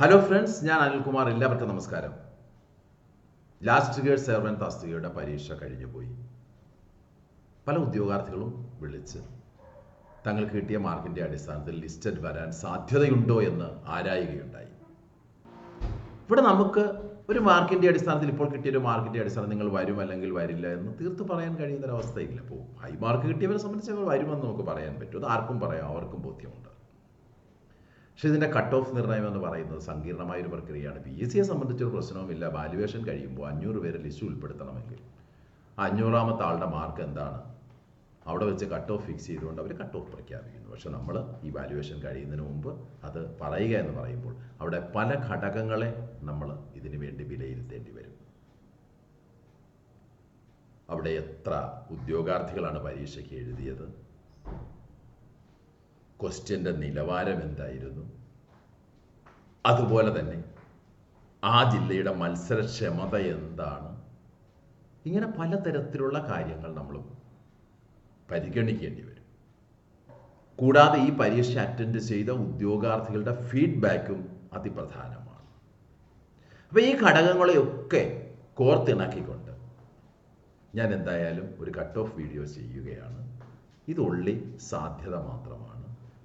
Hello friends, ഞാൻ അനിൽകുമാർ. എല്ലാവർക്കും നമസ്കാരം. ലാസ്റ്റ് ഗ്രേഡ് സെർവൻ തസ്തികയുടെ പരീക്ഷ കഴിഞ്ഞുപോയി. പല ഉദ്യോഗാർത്ഥികളും വിളിച്ച് തങ്ങൾക്ക് കിട്ടിയ മാർക്കിൻ്റെ അടിസ്ഥാനത്തിൽ ലിസ്റ്റഡ് വരാൻ സാധ്യതയുണ്ടോ എന്ന് ആരായുകയുണ്ടായി. ഇവിടെ നമുക്ക് ഒരു മാർക്കിൻ്റെ അടിസ്ഥാനത്തിൽ, ഇപ്പോൾ കിട്ടിയൊരു മാർക്കിൻ്റെ അടിസ്ഥാനത്തിൽ നിങ്ങൾ വരും അല്ലെങ്കിൽ വരില്ല എന്ന് തീർത്ത് പറയാൻ കഴിയുന്നൊരവസ്ഥയില്ല. ഇപ്പോൾ ഹൈ മാർക്ക് കിട്ടിയവരെ സംബന്ധിച്ച് അവർ വരുമെന്ന് നമുക്ക് പറയാൻ പറ്റും. അത് ആർക്കും പറയാം, അവർക്കും ബോധ്യമുണ്ട്. പക്ഷേ ഇതിൻ്റെ കട്ട് ഓഫ് നിർണ്ണയം എന്ന് പറയുന്നത് സങ്കീർണമായൊരു പ്രക്രിയയാണ്. PSCയെ സംബന്ധിച്ചൊരു പ്രശ്നവുമില്ല. വാല്യുവേഷൻ കഴിയുമ്പോൾ 500 പേരെ ലിസ്റ്റ് ഉൾപ്പെടുത്തണമെങ്കിൽ 500ാമത്തെ ആളുടെ മാർക്ക് എന്താണ്, അവിടെ വെച്ച് കട്ട് ഓഫ് ഫിക്സ് ചെയ്തുകൊണ്ട് അവർ കട്ട് ഓഫ് പ്രഖ്യാപിക്കുന്നു. പക്ഷെ നമ്മൾ ഈ വാല്യുവേഷൻ കഴിയുന്നതിന് മുമ്പ് അത് പറയുക എന്ന് പറയുമ്പോൾ അവിടെ പല ഘടകങ്ങളെ നമ്മൾ ഇതിനു വേണ്ടി വിലയിരുത്തേണ്ടി വരും. അവിടെ എത്ര ഉദ്യോഗാർത്ഥികളാണ് പരീക്ഷയ്ക്ക് എഴുതിയത്, ക്വസ്റ്റ്യൻ്റെ നിലവാരം എന്തായിരുന്നു, അതുപോലെ തന്നെ ആ ജില്ലയുടെ മത്സരക്ഷമത എന്താണ്, ഇങ്ങനെ പലതരത്തിലുള്ള കാര്യങ്ങൾ നമ്മൾ പരിഗണിക്കേണ്ടി വരും. കൂടാതെ ഈ പരീക്ഷ അറ്റൻഡ് ചെയ്ത ഉദ്യോഗാർത്ഥികളുടെ ഫീഡ്ബാക്കും അതിപ്രധാനമാണ്. അപ്പോൾ ഈ ഘടകങ്ങളെയൊക്കെ കോർത്തിണക്കിക്കൊണ്ട് ഞാൻ എന്തായാലും ഒരു കട്ട് ഓഫ് വീഡിയോ ചെയ്യുകയാണ്. ഇത് ഒള്ളി സാധ്യത മാത്രമാണ്.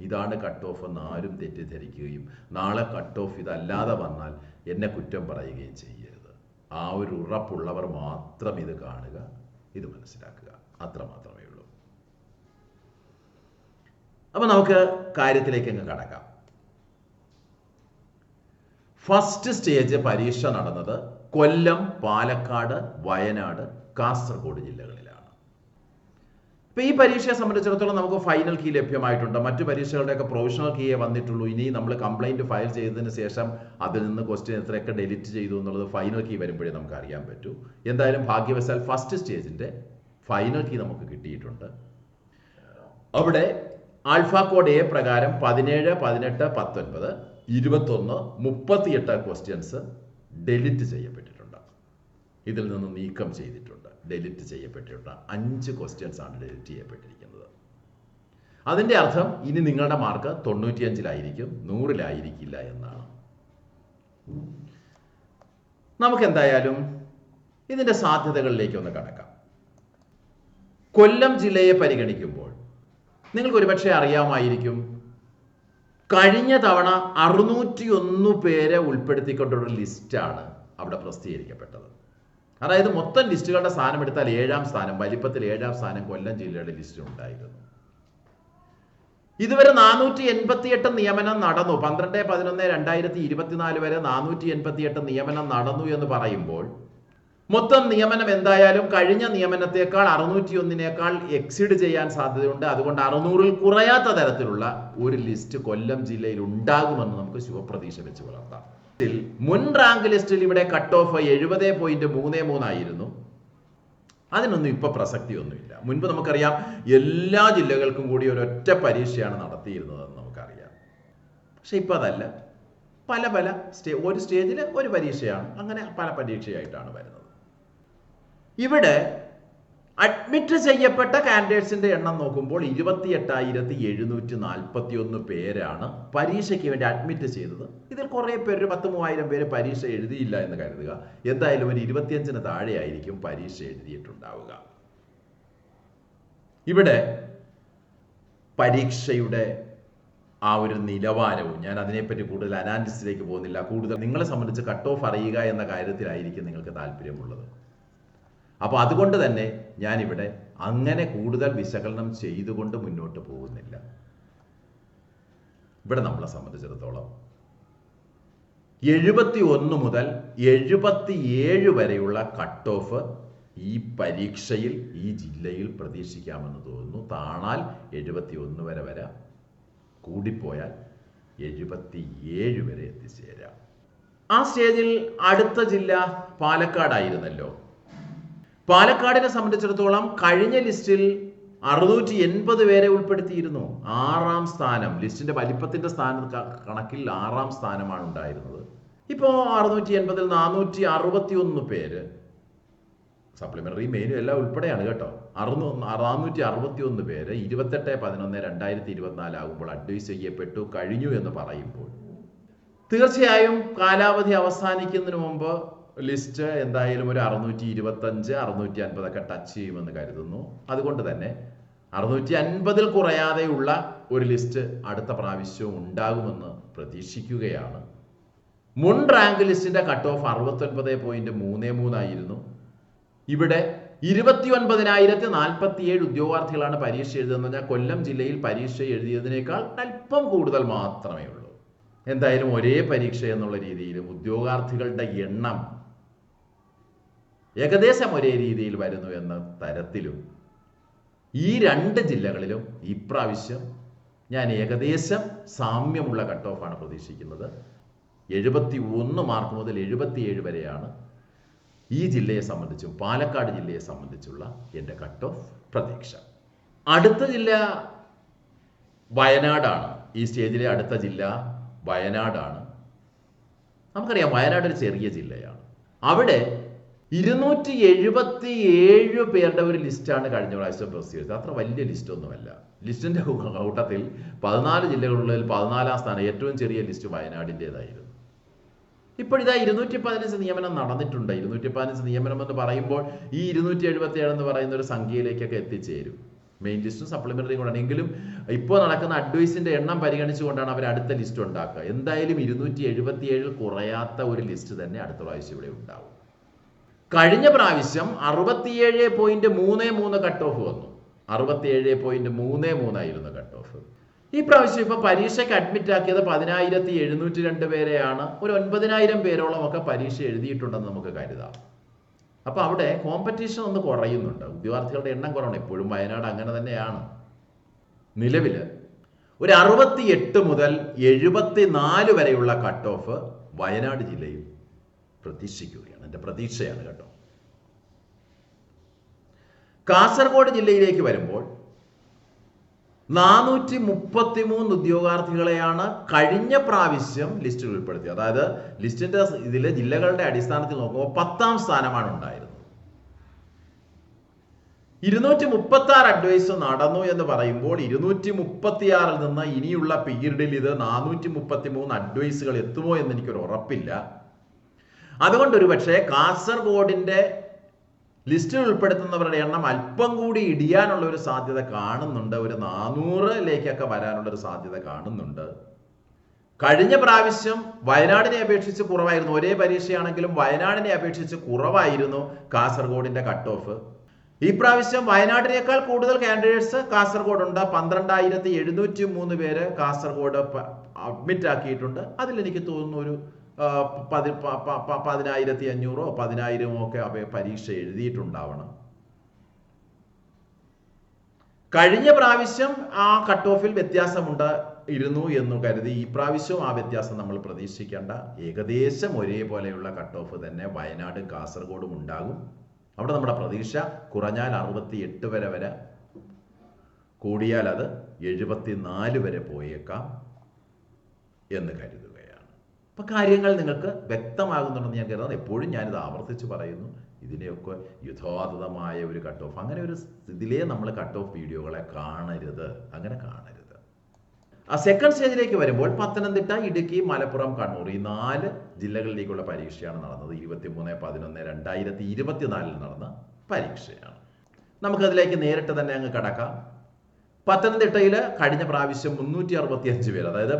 ഇതാണ് കട്ട് ഓഫ് എന്ന് ആരും തെറ്റിദ്ധരിക്കുകയും നാളെ കട്ട് ഓഫ് ഇതല്ലാതെ വന്നാൽ എന്നെ കുറ്റം പറയുകയും ചെയ്യരുത്. ആ ഒരു ഉറപ്പുള്ളവർ മാത്രം ഇത് കാണുക, ഇത് മനസ്സിലാക്കുക, അത്രമാത്രമേ ഉള്ളൂ. അപ്പോൾ നമുക്ക് കാര്യത്തിലേക്ക് അങ്ങ് കടക്കാം. ഫസ്റ്റ് സ്റ്റേജ് പരീക്ഷ നടന്നത് കൊല്ലം, പാലക്കാട്, വയനാട്, കാസർഗോഡ് ജില്ലകളിലാണ്. ഇപ്പോൾ ഈ പരീക്ഷയെ സംബന്ധിച്ചിടത്തോളം നമുക്ക് ഫൈനൽ കീ ലഭ്യമായിട്ടുണ്ട്. മറ്റു പരീക്ഷകളുടെയൊക്കെ പ്രൊവിഷണൽ കീയേ വന്നിട്ടുള്ളൂ. ഇനി നമ്മൾ കംപ്ലൈൻറ്റ് ഫയൽ ചെയ്തതിന് ശേഷം അതിൽ നിന്ന് ക്വസ്റ്റ്യൻ എത്രയൊക്കെ ഡിലീറ്റ് ചെയ്തു എന്നുള്ളത് ഫൈനൽ കീ വരുമ്പോഴേ നമുക്ക് അറിയാൻ പറ്റൂ. എന്തായാലും ഭാഗ്യവശാൽ ഫസ്റ്റ് സ്റ്റേജിൻ്റെ ഫൈനൽ കീ നമുക്ക് കിട്ടിയിട്ടുണ്ട്. അവിടെ ആൽഫ കോഡ് എ പ്രകാരം 17, 18, 19, 21, 38 ക്വസ്റ്റ്യൻസ് ഡെലിറ്റ് ചെയ്യപ്പെട്ടിട്ടുണ്ട്. ഇതിൽ നിന്ന് നീക്കം ചെയ്തിട്ടുണ്ട്. ഡെലിറ്റ് ചെയ്യപ്പെട്ടിട്ടുണ്ട് 5 ക്വസ്റ്റ്യൻസ് ആണ് ഡെലിറ്റ് ചെയ്യപ്പെട്ടിരിക്കുന്നത്. അതിൻ്റെ അർത്ഥം ഇനി നിങ്ങളുടെ മാർക്ക് 95-ലായിരിക്കും, 100-ലായിരിക്കില്ല എന്നാണ്. നമുക്ക് എന്തായാലും ഇതിൻ്റെ സാധ്യതകളിലേക്ക് ഒന്ന് കടക്കാം. കൊല്ലം ജില്ലയെ പരിഗണിക്കുമ്പോൾ നിങ്ങൾക്ക് ഒരുപക്ഷെ അറിയാമായിരിക്കും, കഴിഞ്ഞ തവണ 601 പേരെ ഉൾപ്പെടുത്തിക്കൊണ്ടൊരു ലിസ്റ്റാണ് അവിടെ പ്രസിദ്ധീകരിക്കപ്പെട്ടത്. അതായത് മൊത്തം ലിസ്റ്റുകളുടെ സ്ഥാനം എടുത്താൽ 7ാം സ്ഥാനം, വലിപ്പത്തിൽ 7ാം സ്ഥാനം കൊല്ലം ജില്ലയുടെ ലിസ്റ്റിലുണ്ടായിരുന്നു. ഇതുവരെ 488 നിയമനം നടന്നു. 12/11/2024 വരെ 488 നിയമനം നടന്നു എന്ന് പറയുമ്പോൾ മൊത്തം നിയമനം എന്തായാലും കഴിഞ്ഞ നിയമനത്തേക്കാൾ 601-നേക്കാൾ എക്സീഡ് ചെയ്യാൻ സാധ്യതയുണ്ട്. അതുകൊണ്ട് 600-ൽ കുറയാത്ത തരത്തിലുള്ള ഒരു ലിസ്റ്റ് കൊല്ലം ജില്ലയിൽ ഉണ്ടാകുമെന്ന് നമുക്ക് ശുഭപ്രതീക്ഷ വെച്ച് പുലർത്താം. മുൻ റാങ്ക് ലിസ്റ്റിൽ ഇവിടെ കട്ട് ഓഫ് 70.33 ആയിരുന്നു. അതിനൊന്നും ഇപ്പോൾ പ്രസക്തിയൊന്നുമില്ല. മുൻപ് നമുക്കറിയാം എല്ലാ ജില്ലകൾക്കും കൂടി ഒരൊറ്റ പരീക്ഷയാണ് നടത്തിയിരുന്നതെന്ന് നമുക്കറിയാം. പക്ഷെ ഇപ്പോൾ അതല്ല, പല ഒരു സ്റ്റേജിൽ ഒരു പരീക്ഷയാണ്, അങ്ങനെ പല പരീക്ഷയായിട്ടാണ് വരുന്നത്. ഇവിടെ അഡ്മിറ്റ് ചെയ്യപ്പെട്ട കാൻഡിഡേറ്റ്സിൻ്റെ എണ്ണം നോക്കുമ്പോൾ 28,741 പേരാണ് പരീക്ഷയ്ക്ക് വേണ്ടി അഡ്മിറ്റ് ചെയ്തത്. ഇതിൽ കുറേ പേര് 10,000-3000 പേര് പരീക്ഷ എഴുതിയില്ല എന്ന് കരുതുക. എന്തായാലും ഒരു 25-ന് താഴെയായിരിക്കും പരീക്ഷ എഴുതിയിട്ടുണ്ടാവുക. ഇവിടെ പരീക്ഷയുടെ ആ ഒരു നിലവാരവും, ഞാൻ അതിനെപ്പറ്റി കൂടുതൽ അനാലിസിസിലേക്ക് പോകുന്നില്ല. കൂടുതൽ നിങ്ങളെ സംബന്ധിച്ച് കട്ട് ഓഫ് അറിയുക എന്ന കാര്യത്തിലായിരിക്കും നിങ്ങൾക്ക് താല്പര്യമുള്ളത്. അപ്പോൾ അതുകൊണ്ട് തന്നെ ഞാനിവിടെ അങ്ങനെ കൂടുതൽ വിശകലനം ചെയ്തുകൊണ്ട് മുന്നോട്ട് പോകുന്നില്ല. ഇവിടെ നമ്മളെ സംബന്ധിച്ചിടത്തോളം 71 മുതൽ 77 വരെയുള്ള കട്ട് ഓഫ് ഈ പരീക്ഷയിൽ ഈ ജില്ലയിൽ പ്രതീക്ഷിക്കാമെന്ന് തോന്നുന്നു. താണാൽ 71 വരെ വരാം, കൂടിപ്പോയാൽ 77 വരെ എത്തിച്ചേരാം. ആ സ്റ്റേജിൽ അടുത്ത ജില്ല പാലക്കാടായിരുന്നല്ലോ. പാലക്കാടിനെ സംബന്ധിച്ചിടത്തോളം കഴിഞ്ഞ ലിസ്റ്റിൽ 680 പേരെ ഉൾപ്പെടുത്തിയിരുന്നു. 6ാം സ്ഥാനം, ലിസ്റ്റിന്റെ വലിപ്പത്തിന്റെ കണക്കിൽ 6ാം സ്ഥാനമാണ് ഉണ്ടായിരുന്നത്. ഇപ്പോൾ 680-ൽ 461 പേര്, സപ്ലിമെന്ററി മെയിനും എല്ലാം ഉൾപ്പെടെയാണ് കേട്ടോ, 461 പേര് 28/11/2024 ആകുമ്പോൾ അഡ്വൈസ് ചെയ്യപ്പെട്ടു കഴിഞ്ഞു എന്ന് പറയുമ്പോൾ തീർച്ചയായും കാലാവധി അവസാനിക്കുന്നതിന് മുമ്പ് ലിസ്റ്റ് എന്തായാലും ഒരു 625, 650 ടച്ച് ചെയ്യുമെന്ന് കരുതുന്നു. അതുകൊണ്ട് തന്നെ 650 കുറയാതെയുള്ള ഒരു ലിസ്റ്റ് അടുത്ത പ്രാവശ്യവും ഉണ്ടാകുമെന്ന് പ്രതീക്ഷിക്കുകയാണ്. മുൻ റാങ്ക് ലിസ്റ്റിന്റെ കട്ട് ഓഫ് 69.33 ആയിരുന്നു. ഇവിടെ 29,047 ഉദ്യോഗാർത്ഥികളാണ് പരീക്ഷ എഴുതുന്നത്. ഞാൻ കൊല്ലം ജില്ലയിൽ പരീക്ഷ എഴുതിയതിനേക്കാൾ അല്പം കൂടുതൽ മാത്രമേ ഉള്ളൂ. എന്തായാലും ഒരേ പരീക്ഷ എന്നുള്ള രീതിയിലും ഉദ്യോഗാർത്ഥികളുടെ എണ്ണം ഏകദേശം ഒരേ രീതിയിൽ വരുന്നു എന്ന തരത്തിലും ഈ രണ്ട് ജില്ലകളിലും ഇപ്രാവശ്യം ഞാൻ ഏകദേശം സാമ്യമുള്ള കട്ട് ഓഫാണ് പ്രതീക്ഷിക്കുന്നത്. 71 മാർക്ക് മുതൽ 77 വരെയാണ് ഈ ജില്ലയെ സംബന്ധിച്ചും പാലക്കാട് ജില്ലയെ സംബന്ധിച്ചുള്ള എൻ്റെ കട്ട് ഓഫ് പ്രതീക്ഷ. അടുത്ത ജില്ല വയനാടാണ്. ഈ സ്റ്റേജിലെ അടുത്ത ജില്ല വയനാടാണ്. നമുക്കറിയാം വയനാട് ഒരു ചെറിയ ജില്ലയാണ്. അവിടെ 277 പേരുടെ ഒരു ലിസ്റ്റാണ് കഴിഞ്ഞ പ്രാവശ്യം പ്രസിദ്ധീകരിച്ചത്. അത്ര വലിയ ലിസ്റ്റൊന്നുമല്ല. ലിസ്റ്റിൻ്റെ കൂട്ടത്തിൽ 14 ജില്ലകളുള്ളതിൽ 14-ാം സ്ഥാനം, ഏറ്റവും ചെറിയ ലിസ്റ്റ് വയനാടിൻ്റെതായിരുന്നു. ഇപ്പോഴിതാ 215 നിയമനം നടന്നിട്ടുണ്ട്. 215 നിയമനം എന്ന് പറയുമ്പോൾ ഈ 277 എന്ന് പറയുന്ന ഒരു സംഖ്യയിലേക്കൊക്കെ എത്തിച്ചേരും. മെയിൻ ലിസ്റ്റും സപ്ലിമെൻ്ററിയും കൂടാണ്. എങ്കിലും ഇപ്പോൾ നടക്കുന്ന അഡ്വൈസിൻ്റെ എണ്ണം പരിഗണിച്ചുകൊണ്ടാണ് അവർ അടുത്ത ലിസ്റ്റ് ഉണ്ടാക്കുക. എന്തായാലും 277 കുറയാത്ത ഒരു ലിസ്റ്റ് തന്നെ അടുത്ത പ്രാവശ്യം ഇവിടെ ഉണ്ടാവും. കഴിഞ്ഞ പ്രാവശ്യം 67.33 കട്ട് ഓഫ് വന്നു. 67.33 ആയിരുന്നു കട്ട് ഓഫ്. ഈ പ്രാവശ്യം ഇപ്പോൾ പരീക്ഷയ്ക്ക് അഡ്മിറ്റ് ആക്കിയത് 10,702 പേരെയാണ്. ഒരു 9,000 പേരോളം ഒക്കെ പരീക്ഷ എഴുതിയിട്ടുണ്ടെന്ന് നമുക്ക് കരുതാം. അപ്പോൾ അവിടെ കോമ്പറ്റീഷൻ ഒന്ന് കുറയുന്നുണ്ട്. ഉദ്യോഗാർത്ഥികളുടെ എണ്ണം കുറയണം. എപ്പോഴും വയനാട് അങ്ങനെ തന്നെയാണ്. നിലവിൽ ഒരു 68 മുതൽ 74 വരെയുള്ള കട്ട് ഓഫ് വയനാട് ജില്ലയിൽ പ്രതീക്ഷിക്കുകയാണ്. എൻ്റെ പ്രതീക്ഷയാണ് കേട്ടോ. കാസർഗോഡ് ജില്ലയിലേക്ക് വരുമ്പോൾ 433 ഉദ്യോഗാർത്ഥികളെയാണ് കഴിഞ്ഞ പ്രാവശ്യം ലിസ്റ്റിൽ ഉൾപ്പെടുത്തിയത്. അതായത് ലിസ്റ്റിന്റെ ഇതിലെ ജില്ലകളുടെ അടിസ്ഥാനത്തിൽ നോക്കുമ്പോൾ 10-ാം സ്ഥാനമാണ് ഉണ്ടായിരുന്നത്. 236 അഡ്വൈസ് നടന്നു എന്ന് പറയുമ്പോൾ 236-ൽ നിന്ന് ഇനിയുള്ള പീരീഡിൽ ഇത് 433 അഡ്വൈസുകൾ എത്തുമോ എന്ന് എനിക്കൊരു ഉറപ്പില്ല. അതുകൊണ്ട് ഒരു പക്ഷേ കാസർഗോഡിന്റെ ലിസ്റ്റിൽ ഉൾപ്പെടുത്തുന്നവരുടെ എണ്ണം അല്പം കൂടി ഇടിയാനുള്ള ഒരു സാധ്യത കാണുന്നുണ്ട്. ഒരു 400-ലേക്കൊക്കെ വരാനുള്ള ഒരു സാധ്യത കാണുന്നുണ്ട്. കഴിഞ്ഞ പ്രാവശ്യം വയനാടിനെ അപേക്ഷിച്ച് കുറവായിരുന്നു. ഒരേ പരീക്ഷയാണെങ്കിലും വയനാടിനെ അപേക്ഷിച്ച് കുറവായിരുന്നു കാസർഗോഡിന്റെ കട്ട് ഓഫ്. ഈ പ്രാവശ്യം വയനാടിനേക്കാൾ കൂടുതൽ കാൻഡിഡേറ്റ്സ് കാസർഗോഡുണ്ട്. 12,703 പേര് കാസർഗോഡ് അഡ്മിറ്റ് ആക്കിയിട്ടുണ്ട്. അതിലെനിക്ക് തോന്നുന്നു ഒരു 10,500 10,000 ഒക്കെ പരീക്ഷ എഴുതിയിട്ടുണ്ടാവണം. കഴിഞ്ഞ പ്രാവശ്യം ആ കട്ട് ഓഫിൽ വ്യത്യാസമുണ്ടായിരുന്നു എന്ന് കരുതി ഈ പ്രാവശ്യവും ആ വ്യത്യാസം നമ്മൾ പ്രതീക്ഷിക്കേണ്ട. ഏകദേശം ഒരേപോലെയുള്ള കട്ട് ഓഫ് തന്നെ വയനാട് കാസർഗോഡും ഉണ്ടാകും. അവിടെ നമ്മുടെ പ്രതീക്ഷ കുറഞ്ഞാൽ 68 വരെ കൂടിയാൽ അത് 74 വരെ പോയേക്കാം എന്ന് കരുതുകയാണ്. അപ്പം കാര്യങ്ങൾ നിങ്ങൾക്ക് വ്യക്തമാകുന്നുണ്ടെന്ന് ഞാൻ കരുതുന്നത്. എപ്പോഴും ഞാനിത് ആവർത്തിച്ച് പറയുന്നു, ഇതിനെയൊക്കെ യഥാർത്ഥമായ ഒരു കട്ട് ഓഫ്, അങ്ങനെ ഒരു ഇതിലേ നമ്മൾ കട്ട് ഓഫ് വീഡിയോകളെ കാണരുത്. അങ്ങനെ കാണരുത്. ആ സെക്കൻഡ് സ്റ്റേജിലേക്ക് വരുമ്പോൾ പത്തനംതിട്ട, ഇടുക്കി, മലപ്പുറം, കണ്ണൂർ ഈ 4 ജില്ലകളിലേക്കുള്ള പരീക്ഷയാണ് നടന്നത്. 23/11/2024 നടന്ന പരീക്ഷയാണ്. നമുക്കതിലേക്ക് നേരിട്ട് തന്നെ അങ്ങ് കടക്കാം. പത്തനംതിട്ടയിൽ കഴിഞ്ഞ പ്രാവശ്യം 365 പേര്, അതായത്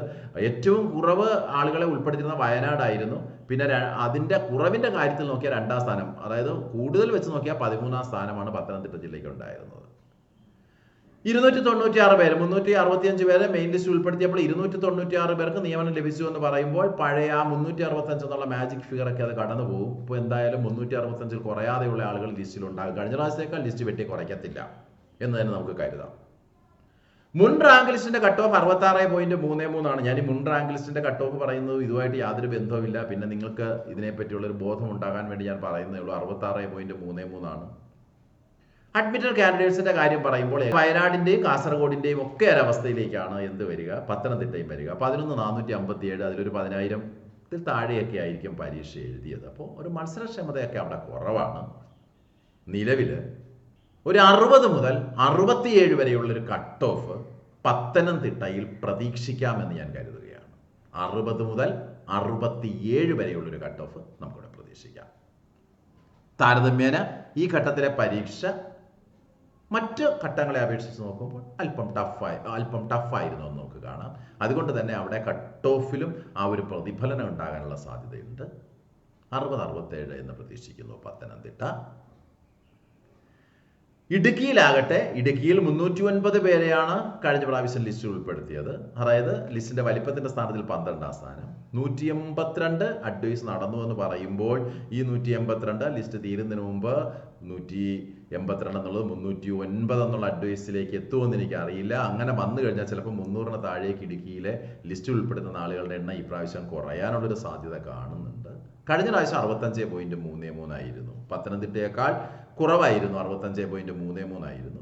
ഏറ്റവും കുറവ് ആളുകളെ ഉൾപ്പെടുത്തിയിരുന്ന വയനാടായിരുന്നു. പിന്നെ അതിൻ്റെ കുറവിൻ്റെ കാര്യത്തിൽ നോക്കിയാൽ 2-ാം സ്ഥാനം, അതായത് കൂടുതൽ വെച്ച് നോക്കിയാൽ 13-ാം സ്ഥാനമാണ് പത്തനംതിട്ട ജില്ലയ്ക്ക് ഉണ്ടായിരുന്നത്. 296 പേര്, 365 പേരെ മെയിൻ ലിസ്റ്റ് ഉൾപ്പെടുത്തിയപ്പോൾ 296 പേർക്ക് നിയമനം ലഭിച്ചു എന്ന് പറയുമ്പോൾ പഴയ ആ 365 എന്നുള്ള മാജിക് ഫിഗറൊക്കെ അത് കടന്നു പോകും. ഇപ്പോൾ എന്തായാലും 365-ൽ കുറയാതെയുള്ള ആളുകൾ ലിസ്റ്റിലുണ്ടാകും. കഴിഞ്ഞ പ്രാവശ്യത്തേക്കാൾ ലിസ്റ്റ് വെട്ടി കുറയ്ക്കത്തില്ല എന്ന് തന്നെ നമുക്ക് കരുതാം. മുൻ റാങ്ക് ലിസ്റ്റിന്റെ കട്ട് ഓഫ് 66.33 ആണ്. ഞാൻ ഈ മുൻ റാങ്ക് ലിസ്റ്റിന്റെ കട്ട് ഓഫ് പറയുന്നത് ഇതുമായിട്ട് യാതൊരു ബന്ധവുമില്ല. പിന്നെ നിങ്ങൾക്ക് ഇതിനെപ്പറ്റിയുള്ളൊരു ബോധം ഉണ്ടാകാൻ വേണ്ടി ഞാൻ പറയുന്നേ ഉള്ളൂ. 66.33 ആണ്. അഡ്മിറ്റഡ് കാൻഡിഡേറ്റ്സിന്റെ കാര്യം പറയുമ്പോൾ വയനാടിന്റെയും കാസർഗോഡിന്റെയും ഒക്കെ ഒരവസ്ഥയിലേക്കാണ് എന്ത് വരിക, പത്തനംതിട്ടയും വരിക. 11,457, അതിലൊരു 10,000-ൽ താഴെയൊക്കെ ആയിരിക്കും പരീക്ഷ എഴുതിയത്. അപ്പോൾ ഒരു മത്സരക്ഷമതയൊക്കെ അവിടെ കുറവാണ്. നിലവിൽ ഒരു 60 മുതൽ 67 വരെയുള്ളൊരു കട്ട് ഓഫ് പത്തനംതിട്ടയിൽ പ്രതീക്ഷിക്കാമെന്ന് ഞാൻ കരുതുകയാണ്. 60 മുതൽ 67 വരെയുള്ളൊരു കട്ട് ഓഫ് നമുക്കിവിടെ പ്രതീക്ഷിക്കാം. താരതമ്യേന ഈ ഘട്ടത്തിലെ പരീക്ഷ മറ്റ് ഘട്ടങ്ങളെ അപേക്ഷിച്ച് നോക്കുമ്പോൾ അല്പം ടഫായിരുന്നു എന്ന് നമുക്ക് കാണാം. അതുകൊണ്ട് തന്നെ അവിടെ കട്ട് ഓഫിലും ആ ഒരു പ്രതിഫലനം ഉണ്ടാകാനുള്ള സാധ്യതയുണ്ട്. 60-67 എന്ന് പ്രതീക്ഷിക്കുന്നു പത്തനംതിട്ട. ഇടുക്കിയിലാകട്ടെ, ഇടുക്കിയിൽ 309 പേരെയാണ് കഴിഞ്ഞ പ്രാവശ്യം ലിസ്റ്റിൽ ഉൾപ്പെടുത്തിയത്. അതായത് ലിസ്റ്റിന്റെ വലിപ്പത്തിന്റെ സ്ഥാനത്തിൽ 12ാം സ്ഥാനം. 182 അഡ്വൈസ് നടന്നു എന്ന് പറയുമ്പോൾ ഈ 182 ലിസ്റ്റ് തീരുന്നതിന് മുമ്പ് 182 എന്നുള്ളത് 309 എന്നുള്ള അഡ്വൈസിലേക്ക് എത്തുമെന്ന് എനിക്ക് അറിയില്ല. അങ്ങനെ വന്നു കഴിഞ്ഞാൽ ചിലപ്പോൾ 300-ന് താഴേക്ക് ഇടുക്കിയിലെ ലിസ്റ്റിൽ ഉൾപ്പെടുത്തുന്ന ആളുകളുടെ എണ്ണം ഈ പ്രാവശ്യം കുറയാനുള്ളൊരു സാധ്യത കാണുന്നുണ്ട്. കഴിഞ്ഞ പ്രാവശ്യം 65.33 ആയിരുന്നു. പത്തനംതിട്ടയേക്കാൾ കുറവായിരുന്നു, 65.33 ആയിരുന്നു.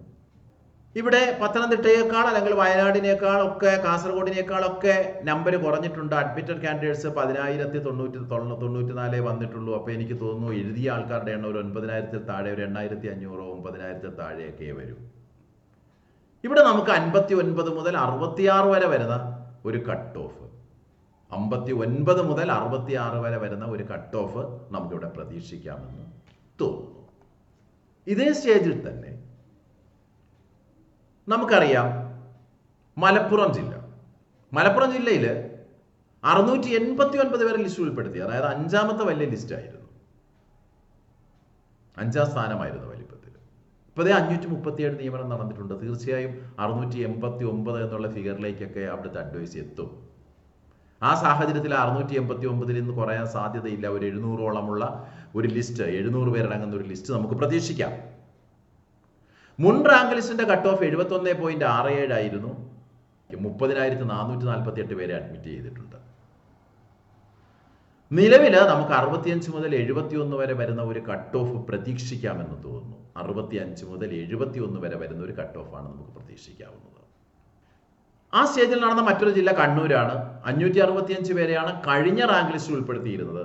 ഇവിടെ പത്തനംതിട്ടയേക്കാൾ അല്ലെങ്കിൽ വയനാടിനേക്കാളൊക്കെ കാസർഗോഡിനേക്കാളൊക്കെ നമ്പർ കുറഞ്ഞിട്ടുണ്ട്. അഡ്മിറ്റഡ് കാൻഡിഡേറ്റ്സ് 10,094 വന്നിട്ടുള്ളൂ. അപ്പോൾ എനിക്ക് തോന്നുന്നു എഴുതിയ ആൾക്കാരുടെ എണ്ണം ഒരു 9,000-ൽ താഴെ, ഒരു 8,500 9,000-ൽ താഴെയൊക്കെ വരും. ഇവിടെ നമുക്ക് 59 മുതൽ 66 വരെ വരുന്ന ഒരു കട്ട് ഓഫ്, 59 മുതൽ 66 വരെ വരുന്ന ഒരു കട്ട് ഓഫ് നമുക്കിവിടെ പ്രതീക്ഷിക്കാമെന്ന് തോന്നുന്നു. ഇതേ സ്റ്റേജിൽ തന്നെ നമുക്കറിയാം മലപ്പുറം ജില്ലയിൽ 689 പേരെ ലിസ്റ്റ് ഉൾപ്പെടുത്തി. അതായത് 5ാമത്തെ വലിയ ലിസ്റ്റായിരുന്നു, 5ാം സ്ഥാനമായിരുന്നു വലിപ്പത്തിൽ. ഇപ്പോൾ 537 നിയമനം നടന്നിട്ടുണ്ട്. തീർച്ചയായും 689 എന്നുള്ള ഫിഗറിലേക്കൊക്കെ അവിടുത്തെ അഡ്വൈസ് എത്തും. ആ സാഹചര്യത്തിൽ 689 നിന്ന് കുറയാൻ സാധ്യതയില്ല. ഒരു 700ഓളമുള്ള ഒരു ലിസ്റ്റ്, 700 പേരടങ്ങുന്ന ഒരു ലിസ്റ്റ് നമുക്ക് പ്രതീക്ഷിക്കാം. മുൻ റാങ്ക് ലിസ്റ്റിന്റെ കട്ട് ഓഫ് 71.67 ആയിരുന്നു. 30,448 പേരെ അഡ്മിറ്റ് ചെയ്തിട്ടുണ്ട്. നിലവിൽ നമുക്ക് 65 മുതൽ 71 വരെ വരുന്ന ഒരു കട്ട് ഓഫ് പ്രതീക്ഷിക്കാമെന്ന് തോന്നുന്നു. 65 മുതൽ 71 വരെ വരുന്ന ഒരു കട്ട് ഓഫാണ് നമുക്ക് പ്രതീക്ഷിക്കാവുന്നത്. ആ സ്റ്റേജിൽ നടന്ന മറ്റൊരു ജില്ല കണ്ണൂരാണ്. 565 പേരെയാണ് കഴിഞ്ഞ റാങ്ക് ലിസ്റ്റിൽ ഉൾപ്പെടുത്തിയിരുന്നത്.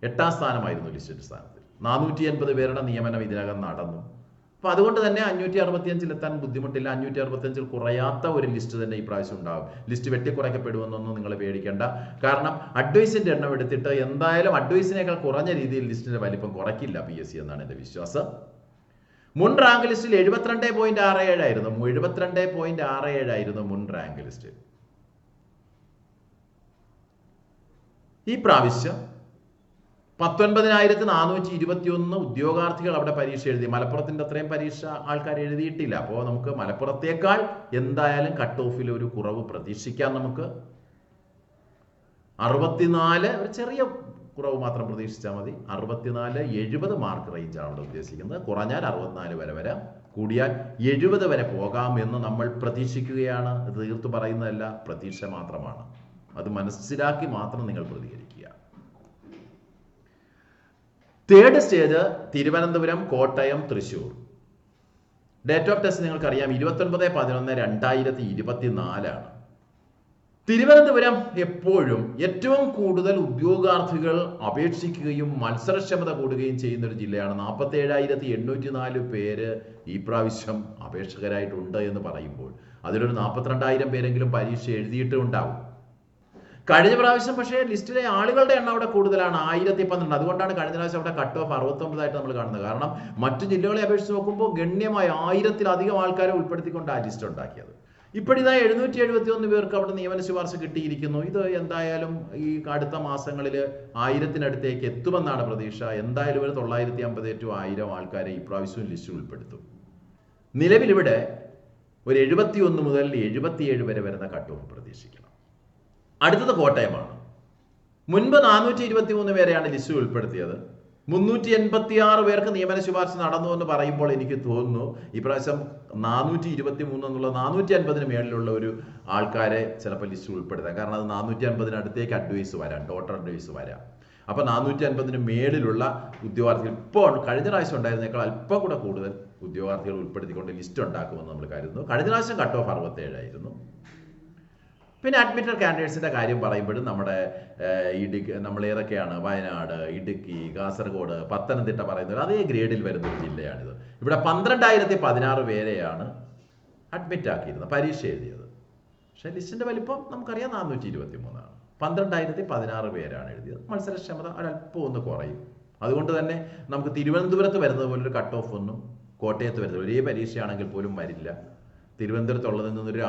8ാം സ്ഥാനമായിരുന്നു ലിസ്റ്റിന്റെ സ്ഥാനത്തിൽ. 480 പേരുടെ നിയമനം ഇതിനകം നടന്നു. അപ്പോൾ അതുകൊണ്ട് തന്നെ 565-ൽ എത്താൻ ബുദ്ധിമുട്ടില്ല. 565-ൽ കുറയാത്ത ഒരു ലിസ്റ്റ് തന്നെ ഈ പ്രാവശ്യം ഉണ്ടാകും. ലിസ്റ്റ് വെട്ടിക്കുറയ്ക്കപ്പെടുമെന്നൊന്നും നിങ്ങൾ പേടിക്കേണ്ട. കാരണം അഡ്വൈസിന്റെ എണ്ണം എടുത്തിട്ട് എന്തായാലും അഡ്വൈസിനേക്കാൾ കുറഞ്ഞ രീതിയിൽ ലിസ്റ്റിന്റെ വലിപ്പം കുറയ്ക്കില്ല PSC എന്നാണ് എൻ്റെ വിശ്വാസം. മുൻ റാങ്ക് ലിസ്റ്റിൽ 72.67 ആയിരുന്നു. 72.67 ആയിരുന്നു മുൻ റാങ്ക് ലിസ്റ്റ്. ഈ പ്രാവശ്യം 19,421 ഉദ്യോഗാർത്ഥികൾ അവിടെ പരീക്ഷ എഴുതി. മലപ്പുറത്തിന്റെ അത്രയും പരീക്ഷ ആൾക്കാർ എഴുതിയിട്ടില്ല. അപ്പോൾ നമുക്ക് മലപ്പുറത്തേക്കാൾ എന്തായാലും കട്ട് ഓഫിൽ ഒരു കുറവ് പ്രതീക്ഷിക്കാം. നമുക്ക് 64, ഒരു ചെറിയ കുറവ് മാത്രം പ്രതീക്ഷിച്ചാൽ മതി. 64-70 മാർക്ക് റേഞ്ചാണ് അവിടെ ഉദ്ദേശിക്കുന്നത്. കുറഞ്ഞാൽ 64 വരെ വരാം, കൂടിയാൽ 70 വരെ പോകാം എന്ന് നമ്മൾ പ്രതീക്ഷിക്കുകയാണ്. തീർത്തു പറയുന്നതല്ല, പ്രതീക്ഷ മാത്രമാണ്. അത് മനസ്സിലാക്കി മാത്രം നിങ്ങൾ പ്രതികരിക്കുക. Third stage Thiruvananthapuram, Kottayam, Thrissur. Date of test നിങ്ങൾക്കറിയാം 29/11/2024 ആണ്. തിരുവനന്തപുരം എപ്പോഴും ഏറ്റവും കൂടുതൽ ഉദ്യോഗാർത്ഥികൾ അപേക്ഷിക്കുകയും മത്സരക്ഷമത കൂടുകയും ചെയ്യുന്ന ഒരു ജില്ലയാണ്. 47,804 പേര് ഈ പ്രാവശ്യം അപേക്ഷകരായിട്ടുണ്ട് എന്ന് പറയുമ്പോൾ അതിലൊരു 42,000 പേരെങ്കിലും പരീക്ഷ എഴുതിയിട്ടുണ്ടാവും. കഴിഞ്ഞ പ്രാവശ്യം പക്ഷേ ലിസ്റ്റിലെ ആളുകളുടെ എണ്ണം അവിടെ കൂടുതലാണ്, 1012. അതുകൊണ്ടാണ് കഴിഞ്ഞ പ്രാവശ്യം അവിടെ കട്ട് ഓഫ് 69 നമ്മൾ കാണുന്നത്. കാരണം മറ്റു ജില്ലകളെ അപേക്ഷിച്ച് നോക്കുമ്പോൾ ഗണ്യമായ 1000-ലധികം ആൾക്കാരെ ഉൾപ്പെടുത്തിക്കൊണ്ട് ആ ലിസ്റ്റ് ഉണ്ടാക്കിയത്. ഇപ്പോഴിതാ 771 പേർക്ക് അവിടെ നിയമന ശുപാർശ കിട്ടിയിരിക്കുന്നു. ഇത് എന്തായാലും ഈ അടുത്ത മാസങ്ങളിൽ 1000-നടുത്തേക്ക് എത്തുമെന്നാണ് പ്രതീക്ഷ. എന്തായാലും ഒരു 950-1000 ആൾക്കാരെ ഈ പ്രാവശ്യവും ലിസ്റ്റിൽ ഉൾപ്പെടുത്തും. നിലവിലിവിടെ ഒരു 71 മുതൽ 77 വരെ വരുന്ന കട്ട് ഓഫ് പ്രതീക്ഷിക്കണം. അടുത്തത് കോട്ടയമാണ്. മുൻപ് 423 പേരെയാണ് ലിസ്റ്റിൽ ഉൾപ്പെടുത്തിയത്. 386 പേർക്ക് നിയമന ശുപാർശ നടന്നു എന്ന് പറയുമ്പോൾ എനിക്ക് തോന്നുന്നു ഈ പ്രാവശ്യം 423 എന്നുള്ള 450-ന് മേളിലുള്ള ഒരു ആൾക്കാരെ ചിലപ്പോൾ ലിസ്റ്റിൽ ഉൾപ്പെടുത്താം. കാരണം അത് 450-നടുത്തേക്ക് അഡ്വൈസ് വരാം, ടോട്ടൽ അഡ്വൈസ് വരാം. അപ്പോൾ 450-ന് മേളിലുള്ള ഉദ്യോഗാർത്ഥികൾ ഇപ്പോൾ കഴിഞ്ഞ പ്രാവശ്യം ഉണ്ടായിരുന്നേക്കാൾ അല്പം കൂടെ കൂടുതൽ ഉദ്യോഗാർത്ഥികൾ ഉൾപ്പെടുത്തിക്കൊണ്ട് ലിസ്റ്റ് ഉണ്ടാക്കുമെന്ന് നമ്മൾ കരുതുന്നു. കഴിഞ്ഞ പ്രാവശ്യം കട്ട് ഓഫ് 67 ആയിരുന്നു. പിന്നെ അഡ്മിറ്റഡ് കാൻഡിഡേറ്റ്സിൻ്റെ കാര്യം പറയുമ്പോഴും നമ്മുടെ നമ്മൾ ഏതൊക്കെയാണ് വയനാട്, ഇടുക്കി, കാസർഗോഡ്, പത്തനംതിട്ട പറയുന്നത് അതേ ഗ്രേഡിൽ വരുന്ന ഒരു ജില്ലയാണിത്. ഇവിടെ 12,016 പേരെയാണ് അഡ്മിറ്റ് ആക്കിയിരുന്നത്, പരീക്ഷ എഴുതിയത്. പക്ഷേ ലിസ്റ്റിൻ്റെ വലിപ്പം നമുക്കറിയാം 423 ആണ്. 12,016 പേരാണ് എഴുതിയത്. മത്സരക്ഷമത ഒരല്പം ഒന്ന് കുറയും. അതുകൊണ്ട് തന്നെ നമുക്ക് തിരുവനന്തപുരത്ത് വരുന്നത് പോലൊരു കട്ട് ഓഫ് ഒന്നും കോട്ടയത്ത് വരുന്നത് ഒരേ പരീക്ഷയാണെങ്കിൽ പോലും വരില്ല. തിരുവനന്തപുരത്തുള്ളതിൽ നിന്നൊരു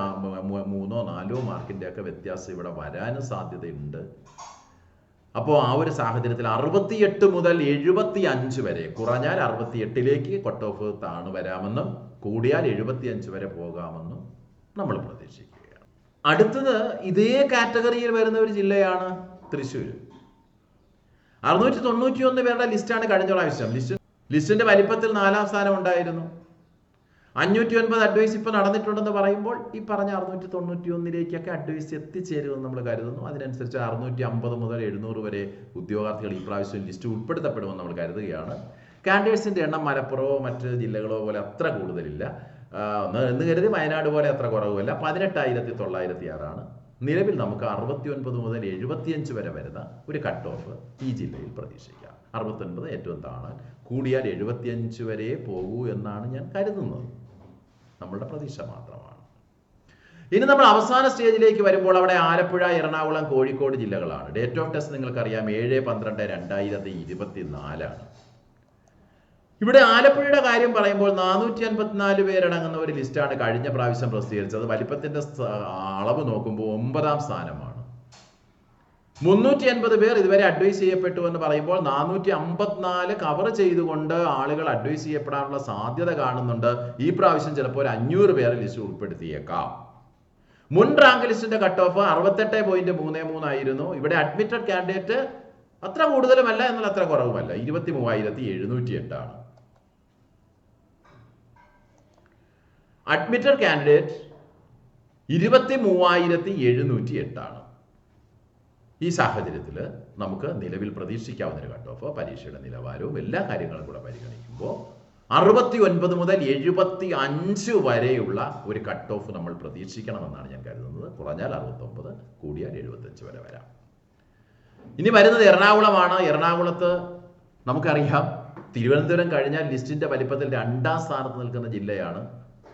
3-4 മാർക്കിൻ്റെ ഒക്കെ വ്യത്യാസം ഇവിടെ വരാനും സാധ്യതയുണ്ട്. അപ്പോൾ ആ ഒരു സാഹചര്യത്തിൽ 68 മുതൽ 75 വരെ, കുറഞ്ഞാൽ 68ലേക്ക് കട്ട് ഓഫ് താണു വരാമെന്നും കൂടിയാൽ 75 വരെ പോകാമെന്നും നമ്മൾ പ്രതീക്ഷിക്കുകയാണ്. അടുത്തത് ഇതേ കാറ്റഗറിയിൽ വരുന്ന ഒരു ജില്ലയാണ് തൃശ്ശൂർ. 691 പേരുടെ ലിസ്റ്റാണ് കഴിഞ്ഞ പ്രാവശ്യം. ലിസ്റ്റിന്റെ വലിപ്പത്തിൽ 4ാം സ്ഥാനം ഉണ്ടായിരുന്നു. 509 അഡ്വൈസ് ഇപ്പോൾ നടന്നിട്ടുണ്ടെന്ന് പറയുമ്പോൾ ഈ പറഞ്ഞ 691ലേക്കൊക്കെ അഡ്വൈസ് എത്തിച്ചേരുമെന്ന് നമ്മൾ കരുതുന്നു. അതിനനുസരിച്ച് 650 മുതൽ 700 വരെ ഉദ്യോഗാർത്ഥികൾ ഈ പ്രാവശ്യം ലിസ്റ്റ് ഉൾപ്പെടുത്തപ്പെടുമെന്ന് നമ്മൾ കരുതുകയാണ്. കാൻഡിഡേറ്റ്സിന്റെ എണ്ണം മലപ്പുറമോ മറ്റ് ജില്ലകളോ പോലെ അത്ര കൂടുതലില്ല എന്ന് കരുതി വയനാട് പോലെ അത്ര കുറവുമില്ല. 18,906 നിലവിൽ നമുക്ക് 69 മുതൽ 75 വരെ വരുന്ന ഒരു കട്ട് ഓഫ് ഈ ജില്ലയിൽ പ്രതീക്ഷിക്കാം. 69 ഏറ്റവും താണാൻ, കൂടിയാൽ 75 വരെ പോകൂ എന്നാണ് ഞാൻ കരുതുന്നത്. നമ്മളുടെ പ്രതീക്ഷ മാത്രമാണ്. ഇനി നമ്മൾ അവസാന സ്റ്റേജിലേക്ക് വരുമ്പോൾ അവിടെ ആലപ്പുഴ, എറണാകുളം, കോഴിക്കോട് ജില്ലകളാണ്. ഡേറ്റ് ഓഫ് ടെസ്റ്റ് നിങ്ങൾക്കറിയാം 7/12/2024. ഇവിടെ ആലപ്പുഴയുടെ കാര്യം പറയുമ്പോൾ 454 പേരടങ്ങുന്ന ഒരു ലിസ്റ്റാണ് കഴിഞ്ഞ പ്രാവശ്യം പ്രസിദ്ധീകരിച്ചത്. വലിപ്പത്തിന്റെ അളവ് നോക്കുമ്പോൾ 9ാം സ്ഥാനമാണ്. 380 പേർ ഇതുവരെ അഡ്വൈസ് ചെയ്യപ്പെട്ടു എന്ന് പറയുമ്പോൾ 454 കവർ ചെയ്തുകൊണ്ട് ആളുകൾ അഡ്വൈസ് ചെയ്യപ്പെടാനുള്ള സാധ്യത കാണുന്നുണ്ട്. ഈ പ്രാവശ്യം ചിലപ്പോൾ ഒരു 500 പേരെ ലിസ്റ്റ് ഉൾപ്പെടുത്തിയേക്കാം. മുൻ റാങ്ക് ലിസ്റ്റിന്റെ കട്ട് ഓഫ് 68.33 ആയിരുന്നു. ഇവിടെ അഡ്മിറ്റഡ് കാൻഡിഡേറ്റ് അത്ര കൂടുതലുമല്ല എന്നാൽ അത്ര കുറവുമല്ല, 23,708 ആണ്. അഡ്മിറ്റഡ് കാൻഡിഡേറ്റ് 23,708 ആണ്. ഈ സാഹചര്യത്തിൽ നമുക്ക് നിലവിൽ പ്രതീക്ഷിക്കാവുന്ന ഒരു കട്ട് ഓഫ് പരീക്ഷയുടെ നിലവാരവും എല്ലാ കാര്യങ്ങളും കൂടെ പരിഗണിക്കുമ്പോൾ 69 മുതൽ 75 വരെയുള്ള ഒരു കട്ട് ഓഫ് നമ്മൾ പ്രതീക്ഷിക്കണമെന്നാണ് ഞാൻ കരുതുന്നത്. കുറഞ്ഞാൽ 69, കൂടിയാൽ 75 വരെ വരാം. ഇനി വരുന്നത് എറണാകുളമാണ്. എറണാകുളത്ത് നമുക്കറിയാം തിരുവനന്തപുരം കഴിഞ്ഞാൽ ലിസ്റ്റിന്റെ വലിപ്പത്തിൽ 2ാം സ്ഥാനത്ത് നിൽക്കുന്ന ജില്ലയാണ്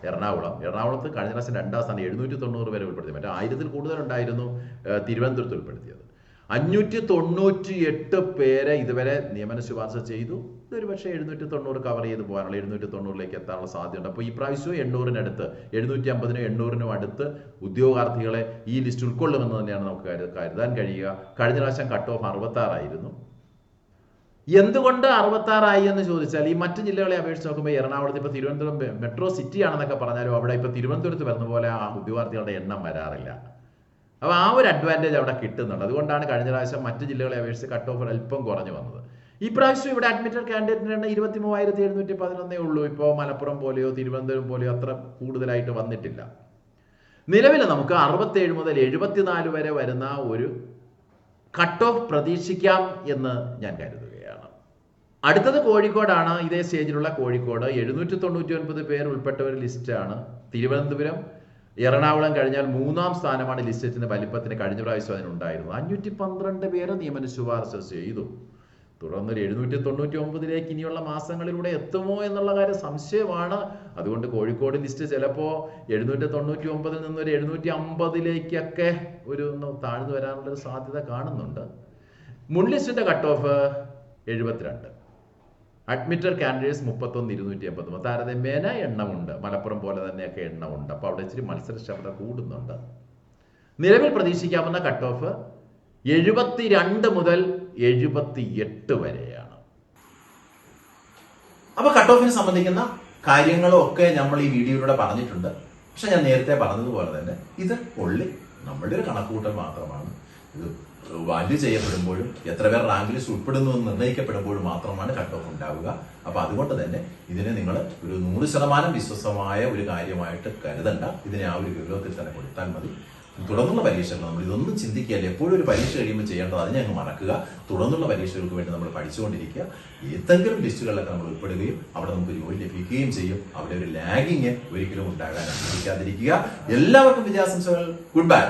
എറണാകുളം. എറണാകുളത്ത് കഴിഞ്ഞ പ്രാവശ്യം 2ാം സ്ഥാനം 790 വരെ ഉൾപ്പെടുത്തി. മറ്റേ 1000-ൽ കൂടുതലുണ്ടായിരുന്നു തിരുവനന്തപുരത്ത് ഉൾപ്പെടുത്തിയത്. 598 പേരെ ഇതുവരെ നിയമന ശുപാർശ ചെയ്തു. ഇതൊരു പക്ഷേ 790 കവർ ചെയ്ത് പോകാനുള്ള 790ലേക്ക് എത്താനുള്ള സാധ്യതയുണ്ട്. അപ്പോൾ ഈ പ്രാവശ്യവും 800-നടുത്ത് 750-നും 800-നും അടുത്ത് ഉദ്യോഗാർത്ഥികളെ ഈ ലിസ്റ്റ് ഉൾക്കൊള്ളുമെന്ന് തന്നെയാണ് നമുക്ക് കരുതാൻ കഴിയുക. കഴിഞ്ഞ പ്രാവശ്യം കട്ട് ഓഫ് 66 ആയിരുന്നു. എന്തുകൊണ്ട് 66 ആയി എന്ന് ചോദിച്ചാൽ ഈ മറ്റ് ജില്ലകളെ അപേക്ഷിച്ച് നോക്കുമ്പോൾ എറണാകുളത്ത് ഇപ്പോൾ തിരുവനന്തപുരം മെട്രോ സിറ്റി ആണെന്നൊക്കെ പറഞ്ഞാലും അവിടെ ഇപ്പോൾ തിരുവനന്തപുരത്ത് വരുന്ന പോലെ ആ ഉദ്യോഗാർത്ഥികളുടെ എണ്ണം വരാറില്ല. അപ്പോൾ ആ ഒരു അഡ്വാൻറ്റേജ് അവിടെ കിട്ടുന്നുണ്ട്. അതുകൊണ്ടാണ് കഴിഞ്ഞ പ്രാവശ്യം മറ്റ് ജില്ലകളെ അപേക്ഷിച്ച് കട്ട് ഓഫ് അല്പം കുറഞ്ഞു വന്നത്. ഈ പ്രാവശ്യം ഇവിടെ അഡ്മിറ്റഡ് കാൻഡിഡേറ്റിന് എണ്ണം 23,711 ഉള്ളൂ. ഇപ്പോൾ മലപ്പുറം പോലെയോ തിരുവനന്തപുരം പോലെയോ അത്ര കൂടുതലായിട്ട് വന്നിട്ടില്ല. നിലവിൽ നമുക്ക് 67 മുതൽ 74 വരെ വരുന്ന ഒരു കട്ട് ഓഫ് പ്രതീക്ഷിക്കാം എന്ന് ഞാൻ കരുതുകയാണ്. അടുത്തത് കോഴിക്കോടാണ്. ഇതേ സ്റ്റേജിലുള്ള കോഴിക്കോട് 799 പേർ ഉൾപ്പെട്ട ഒരു ലിസ്റ്റാണ്. തിരുവനന്തപുരം, എറണാകുളം കഴിഞ്ഞാൽ 3ാം സ്ഥാനമാണ് ലിസ്റ്റിന്റെ വലിപ്പത്തിന് കഴിഞ്ഞ പ്രാവശ്യം അതിനുണ്ടായിരുന്നത്. 512 പേര് നിയമന ശുപാർശ ചെയ്തു. തുടർന്നൊരു 799ലേക്ക് ഇനിയുള്ള മാസങ്ങളിലൂടെ എത്തുമോ എന്നുള്ള കാര്യം സംശയമാണ്. അതുകൊണ്ട് കോഴിക്കോട് ലിസ്റ്റ് ചിലപ്പോൾ 799-ൽ നിന്നൊരു 750-ലേക്കൊക്കെ ഒരു താഴ്ന്നു വരാനുള്ളൊരു സാധ്യത കാണുന്നുണ്ട്. മുൻ ലിസ്റ്റിന്റെ കട്ട് ഓഫ് 72. Admitted candidates 31,280. താരതമ്യേന എണ്ണമുണ്ട്, മലപ്പുറം പോലെ തന്നെയൊക്കെ എണ്ണമുണ്ട്. അപ്പോൾ അവിടെ ഇച്ചിരി മത്സരക്ഷമത കൂടുന്നുണ്ട്. നിലവിൽ പ്രതീക്ഷിക്കാവുന്ന കട്ട് ഓഫ് 72 മുതൽ 78 വരെയാണ്. അപ്പോൾ കട്ട് ഓഫിനെ സംബന്ധിക്കുന്ന കാര്യങ്ങളൊക്കെ നമ്മൾ ഈ വീഡിയോയിലൂടെ പറഞ്ഞിട്ടുണ്ട്. പക്ഷെ ഞാൻ നേരത്തെ പറഞ്ഞതുപോലെ തന്നെ ഇത് ഒള്ളി നമ്മളുടെ ഒരു കണക്കുകൂട്ടൽ മാത്രമാണ്. ഇത് വാല്യൂ ചെയ്യപ്പെടുമ്പോഴും എത്ര പേർ റാങ്ക് ലിസ്റ്റ് ഉൾപ്പെടുന്നു എന്ന് നിർണ്ണയിക്കപ്പെടുമ്പോഴും മാത്രമാണ് കട്ട് ഓഫ് ഉണ്ടാവുക. അപ്പൊ അതുകൊണ്ട് തന്നെ ഇതിനെ നിങ്ങൾ ഒരു 100% വിശ്വസമായ ഒരു കാര്യമായിട്ട് കരുതണ്ട. ഇതിനെ ആ ഒരു ഗൗരവത്തിൽ തന്നെ കൊടുത്താൽ മതി. തുടർന്നുള്ള പരീക്ഷകൾ നമ്മൾ ഇതൊന്നും ചിന്തിക്കുകയല്ല. എപ്പോഴും ഒരു പരീക്ഷ കഴിയുമ്പോൾ ചെയ്യേണ്ടത് അതിനെ അങ്ങ് മറക്കുക. തുടർന്നുള്ള പരീക്ഷകൾക്ക് വേണ്ടി നമ്മൾ പഠിച്ചുകൊണ്ടിരിക്കുക. ഏതെങ്കിലും ലിസ്റ്റുകളിലൊക്കെ നമ്മൾ ഉൾപ്പെടുകയും അവിടെ നമുക്ക് ജോലി ലഭിക്കുകയും ചെയ്യും. അവിടെ ഒരു ലാഗിങ് ഒരിക്കലും ഉണ്ടാകാൻ അനുവദിക്കാതിരിക്കുക. എല്ലാവർക്കും വിജയാശംസകൾ. Good bye.